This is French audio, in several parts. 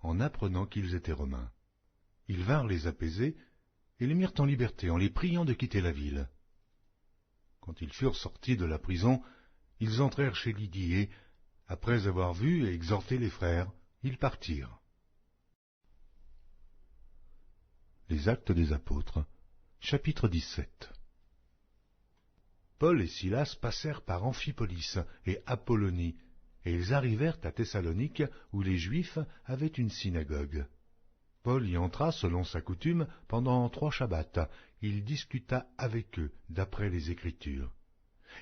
en apprenant qu'ils étaient Romains. Ils vinrent les apaiser et les mirent en liberté en les priant de quitter la ville. Quand ils furent sortis de la prison, ils entrèrent chez Lydie et, après avoir vu et exhorté les frères, ils partirent. Les Actes des Apôtres, chapitre 17. Paul et Silas passèrent par Amphipolis et Apollonie, et ils arrivèrent à Thessalonique, où les Juifs avaient une synagogue. Paul y entra selon sa coutume pendant 3 Shabbats. Il discuta avec eux d'après les Écritures,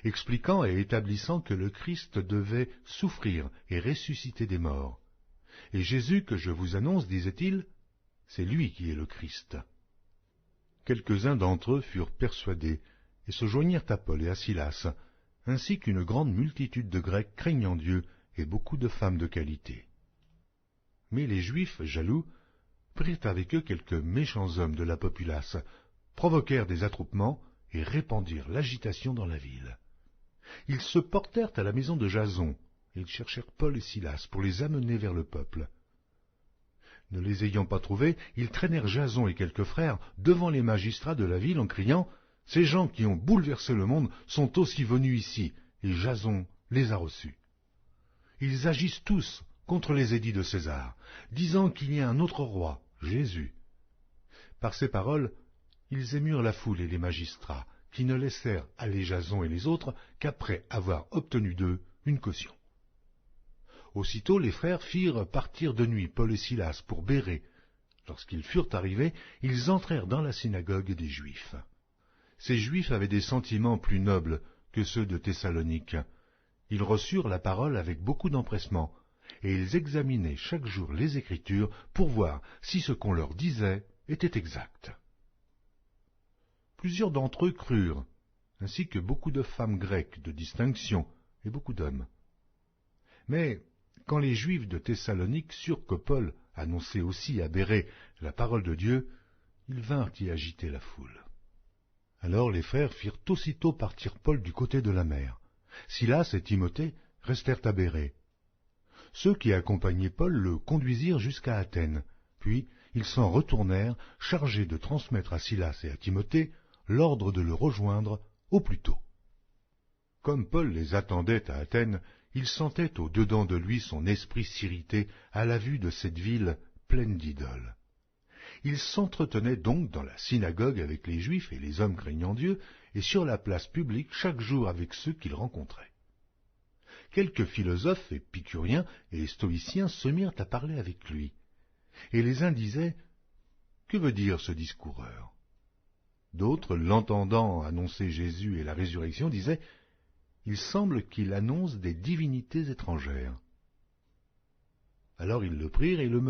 expliquant et établissant que le Christ devait souffrir et ressusciter des morts. Et Jésus que je vous annonce, disait-il, c'est lui qui est le Christ. Quelques-uns d'entre eux furent persuadés et se joignirent à Paul et à Silas, ainsi qu'une grande multitude de Grecs craignant Dieu et beaucoup de femmes de qualité. Mais les Juifs, jaloux, prirent avec eux quelques méchants hommes de la populace, provoquèrent des attroupements et répandirent l'agitation dans la ville. Ils se portèrent à la maison de Jason, et ils cherchèrent Paul et Silas pour les amener vers le peuple. Ne les ayant pas trouvés, ils traînèrent Jason et quelques frères devant les magistrats de la ville en criant « Ces gens qui ont bouleversé le monde sont aussi venus ici, et Jason les a reçus. Ils agissent tous contre les édits de César, disant qu'il y a un autre roi, Jésus. » Par ces paroles, ils émurent la foule et les magistrats, qui ne laissèrent aller Jason et les autres qu'après avoir obtenu d'eux une caution. Aussitôt les frères firent partir de nuit Paul et Silas pour Bérée. Lorsqu'ils furent arrivés, ils entrèrent dans la synagogue des Juifs. Ces Juifs avaient des sentiments plus nobles que ceux de Thessalonique. Ils reçurent la parole avec beaucoup d'empressement, et ils examinaient chaque jour les Écritures pour voir si ce qu'on leur disait était exact. Plusieurs d'entre eux crurent, ainsi que beaucoup de femmes grecques de distinction et beaucoup d'hommes. Mais quand les Juifs de Thessalonique surent que Paul annonçait aussi à Bérée la parole de Dieu, ils vinrent y agiter la foule. Alors les frères firent aussitôt partir Paul du côté de la mer. Silas et Timothée restèrent à Bérée. Ceux qui accompagnaient Paul le conduisirent jusqu'à Athènes, puis ils s'en retournèrent, chargés de transmettre à Silas et à Timothée l'ordre de le rejoindre au plus tôt. Comme Paul les attendait à Athènes, il sentait au-dedans de lui son esprit s'irriter à la vue de cette ville pleine d'idoles. Il s'entretenait donc dans la synagogue avec les Juifs et les hommes craignant Dieu, et sur la place publique chaque jour avec ceux qu'il rencontrait. Quelques philosophes épicuriens et stoïciens se mirent à parler avec lui, et les uns disaient « Que veut dire ce discoureur ?» D'autres, l'entendant annoncer Jésus et la résurrection, disaient « Il semble qu'il annonce des divinités étrangères. » Alors ils le prirent et le